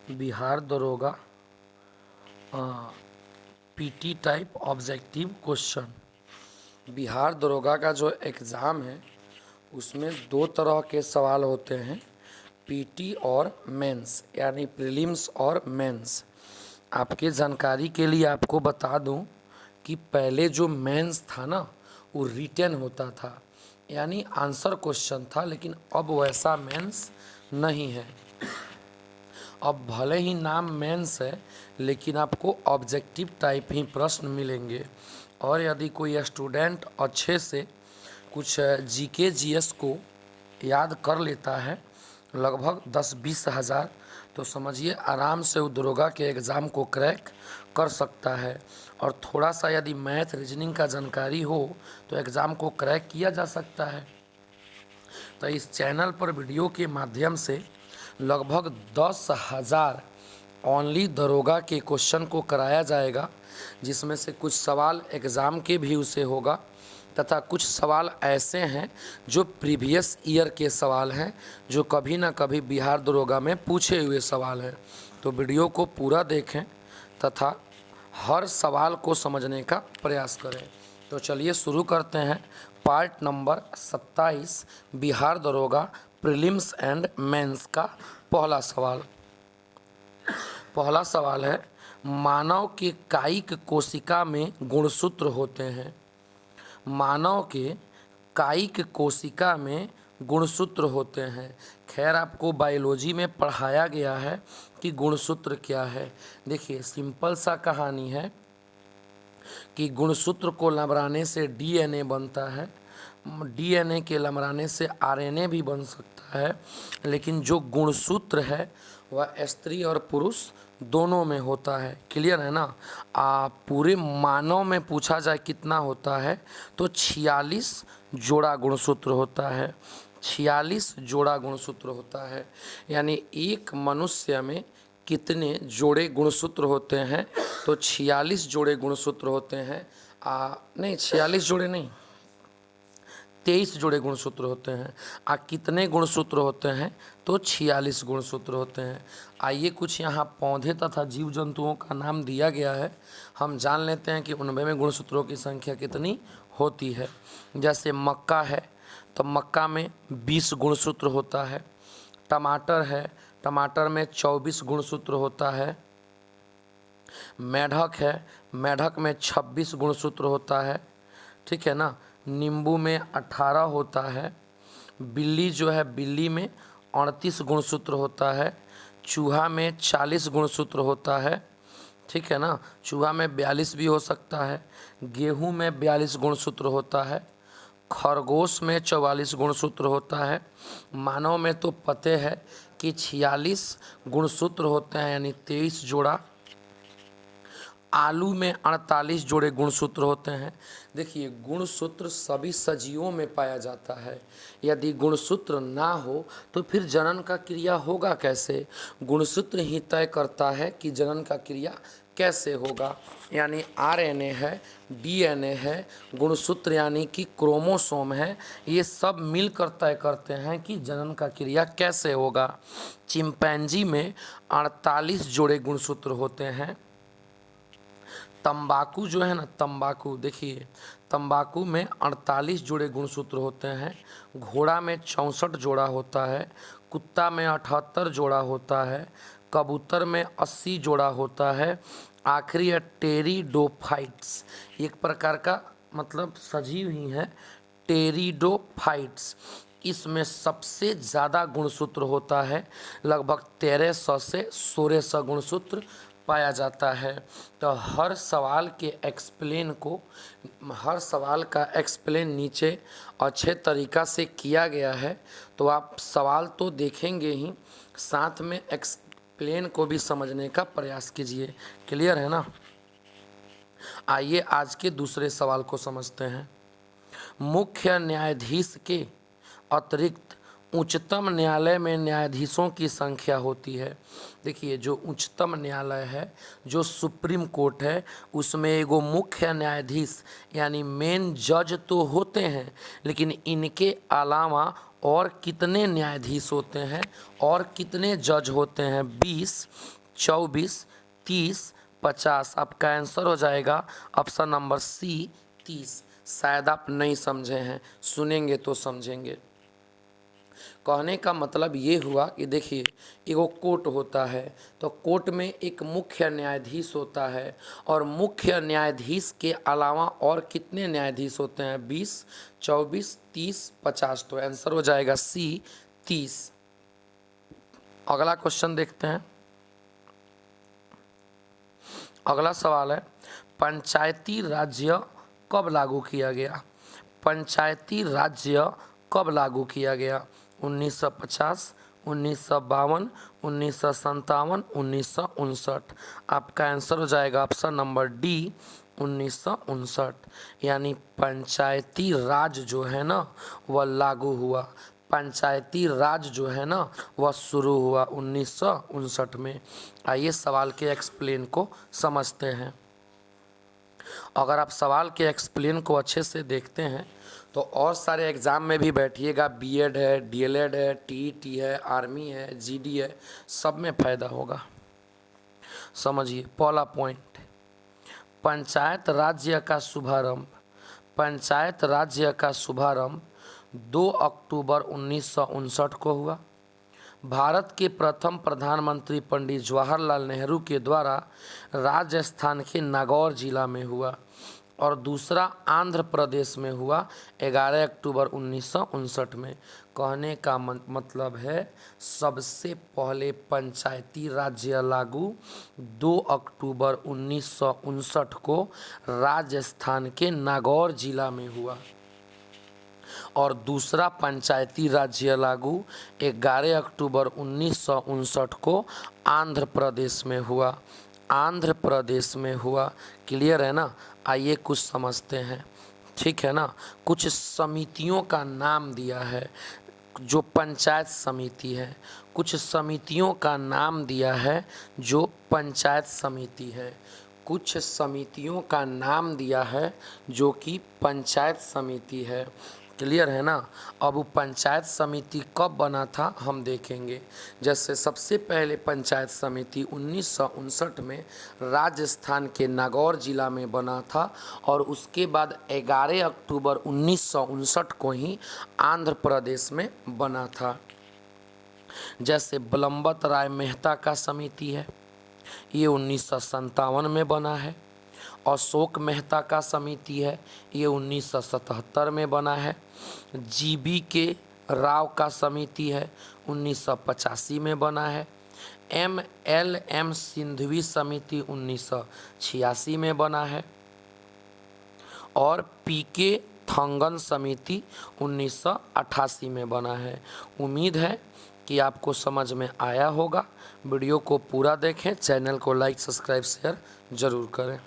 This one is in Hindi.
बिहार दरोगा PT type objective question. Bihar दरोगा का जो एग्ज़ाम है उसमें दो तरह के सवाल होते हैं, पीटी और मेंस, यानी प्रीलिम्स और मेंस। आपके जानकारी के लिए आपको बता दूं कि पहले जो मेंस था ना वो रिटन होता था, यानी आंसर क्वेश्चन था, लेकिन अब वैसा मेंस नहीं है। अब भले ही नाम मेंस है लेकिन आपको ऑब्जेक्टिव टाइप ही प्रश्न मिलेंगे। और यदि कोई स्टूडेंट अच्छे से कुछ जीके जीएस को याद कर लेता है लगभग 10-20 हज़ार, तो समझिए आराम से वो दरोगा के एग्ज़ाम को क्रैक कर सकता है। और थोड़ा सा यदि मैथ रीजनिंग का जानकारी हो तो एग्ज़ाम को क्रैक किया जा सकता है। तो इस चैनल पर वीडियो के माध्यम से लगभग 10,000 ओनली दरोगा के क्वेश्चन को कराया जाएगा, जिसमें से कुछ सवाल एग्ज़ाम के भी उसे होगा तथा कुछ सवाल ऐसे हैं जो प्रीवियस ईयर के सवाल हैं, जो कभी ना कभी बिहार दरोगा में पूछे हुए सवाल हैं। तो वीडियो को पूरा देखें तथा हर सवाल को समझने का प्रयास करें। तो चलिए शुरू करते हैं पार्ट नंबर 27 बिहार दरोगा प्रीलिम्स एंड मेंस का पहला सवाल। पहला सवाल है, मानव के कायिक कोशिका में गुणसूत्र होते हैं। मानव के कायिक कोशिका में गुणसूत्र होते हैं। खैर आपको बायोलॉजी में पढ़ाया गया है कि गुणसूत्र क्या है। देखिए सिंपल सा कहानी है कि गुणसूत्र को लमराने से डीएनए बनता है, डीएनए के लमराने से आरएनए भी बन सकता है, लेकिन जो गुणसूत्र है वह स्त्री और पुरुष दोनों में होता है। क्लियर है ना। पूरे मानव में पूछा जाए कितना होता है तो 46 जोड़ा गुणसूत्र होता है। 46 जोड़ा गुणसूत्र होता है, यानी एक मनुष्य में कितने जोड़े गुणसूत्र होते हैं तो 46 जोड़े गुणसूत्र होते हैं। नहीं 46 जोड़े नहीं, 23 जोड़े गुणसूत्र होते हैं। कितने गुणसूत्र होते हैं तो 46 गुणसूत्र होते हैं। आइए कुछ यहाँ पौधे तथा जीव जंतुओं का नाम दिया गया है, हम जान लेते हैं कि उनमें में गुणसूत्रों की संख्या कितनी होती है। जैसे मक्का है तो मक्का में 20 गुणसूत्र होता है। टमाटर है, टमाटर में 24 गुणसूत्र होता है। मेढक है, मेढक में 26 गुणसूत्र होता है। ठीक है ना। नींबू में 18 होता है। बिल्ली जो है, बिल्ली में 38 गुणसूत्र होता है। चूहा में 40 गुणसूत्र होता है। ठीक है ना। चूहा में 42 भी हो सकता है। गेहूं में 42 गुणसूत्र होता है। खरगोश में 44 गुणसूत्र होता है। मानव में तो पते है कि 46 गुणसूत्र होते हैं, यानी 23 जोड़ा। आलू में 48 जोड़े गुणसूत्र होते हैं। देखिए गुणसूत्र सभी सजीवों में पाया जाता है। यदि गुणसूत्र ना हो तो फिर जनन का क्रिया होगा कैसे। गुणसूत्र ही तय करता है कि जनन का क्रिया कैसे होगा। यानी आरएनए है, डीएनए है, गुणसूत्र यानी कि क्रोमोसोम है, ये सब मिलकर तय करते हैं कि जनन का क्रिया कैसे होगा। चिंपैंजी में 48 जोड़े गुणसूत्र होते हैं। तंबाकू जो है ना, तंबाकू देखिए तंबाकू में 48 जोड़े गुणसूत्र होते हैं। घोड़ा में 64 जोड़ा होता है। कुत्ता में 78 जोड़ा होता है। कबूतर में 80 जोड़ा होता है। आखिरी है टेरिडोफाइट्स, एक प्रकार का मतलब सजीव ही है टेरिडोफाइट्स। इसमें सबसे ज़्यादा गुणसूत्र होता है, लगभग 1300 से 1600 गुणसूत्र पाया जाता है। तो हर सवाल का एक्सप्लेन नीचे अच्छे तरीक़ा से किया गया है। तो आप सवाल तो देखेंगे ही, साथ में एक्सप्लेन को भी समझने का प्रयास कीजिए। क्लियर है ना। आइए आज के दूसरे सवाल को समझते हैं। मुख्य न्यायाधीश के अतिरिक्त उच्चतम न्यायालय में न्यायाधीशों की संख्या होती है। देखिए जो उच्चतम न्यायालय है, जो सुप्रीम कोर्ट है, उसमें एगो मुख्य न्यायाधीश यानी मेन जज तो होते हैं, लेकिन इनके अलावा और कितने न्यायाधीश होते हैं और कितने जज होते हैं? 20, 24, 30, 50। आपका आंसर हो जाएगा ऑप्शन नंबर सी 30। शायद आप नहीं समझे हैं, सुनेंगे तो समझेंगे। कहने का मतलब ये हुआ कि देखिए, एगो कोर्ट होता है तो कोर्ट में एक मुख्य न्यायाधीश होता है और मुख्य न्यायाधीश के अलावा और कितने न्यायाधीश होते हैं? 20, 24, 30, 50। तो आंसर हो जाएगा सी 30। अगला क्वेश्चन देखते हैं। अगला सवाल है, पंचायती राज्य कब लागू किया गया? पंचायती राज्य कब लागू किया गया? 1950, 1952, 1957, 1959। आपका आंसर हो जाएगा ऑप्शन नंबर डी 1959। यानी पंचायती राज जो है ना वह लागू हुआ, पंचायती राज जो है ना वह शुरू हुआ 1959 में। आइए सवाल के एक्सप्लेन को समझते हैं। अगर आप सवाल के एक्सप्लेन को अच्छे से देखते हैं तो और सारे एग्ज़ाम में भी बैठिएगा, बीएड है, डीएलएड है, टीईटी है, आर्मी है, जीडी है, सब में फ़ायदा होगा। समझिए पहला पॉइंट, पंचायत राज्य का शुभारंभ। पंचायत राज्य का शुभारंभ 2 अक्टूबर 1959 को हुआ। भारत के प्रथम प्रधानमंत्री पंडित जवाहरलाल नेहरू के द्वारा राजस्थान के नागौर जिला में हुआ और दूसरा आंध्र प्रदेश में हुआ 11 अक्टूबर 1959 में। कहने का मतलब है सबसे पहले पंचायती राज्य लागू 2 अक्टूबर 1959 को राजस्थान के नागौर जिला में हुआ और दूसरा पंचायती राज्य लागू 11 अक्टूबर 1959 को आंध्र प्रदेश में हुआ। आंध्र प्रदेश में हुआ। क्लियर है ना? आइए कुछ समझते हैं, ठीक है ना। कुछ समितियों का नाम दिया है जो पंचायत समिति है, कुछ समितियों का नाम दिया है जो पंचायत समिति है, कुछ समितियों का नाम दिया है जो कि पंचायत समिति है। क्लियर है ना? अब वो पंचायत समिति कब बना था हम देखेंगे। जैसे सबसे पहले पंचायत समिति 1959 में राजस्थान के नागौर जिला में बना था और उसके बाद 11 अक्टूबर 1959 को ही आंध्र प्रदेश में बना था। जैसे बलंबत राय मेहता का समिति है, ये 1957 में बना है। अशोक मेहता का समिति है, ये 1977 में बना है। जीबी राव का समिति है, 1985 में बना है। MLM सिंधवी समिति 1986 में बना है और PK थंगन समिति 1988 में बना है। उम्मीद है कि आपको समझ में आया होगा। वीडियो को पूरा देखें, चैनल को लाइक, सब्सक्राइब, शेयर ज़रूर करें।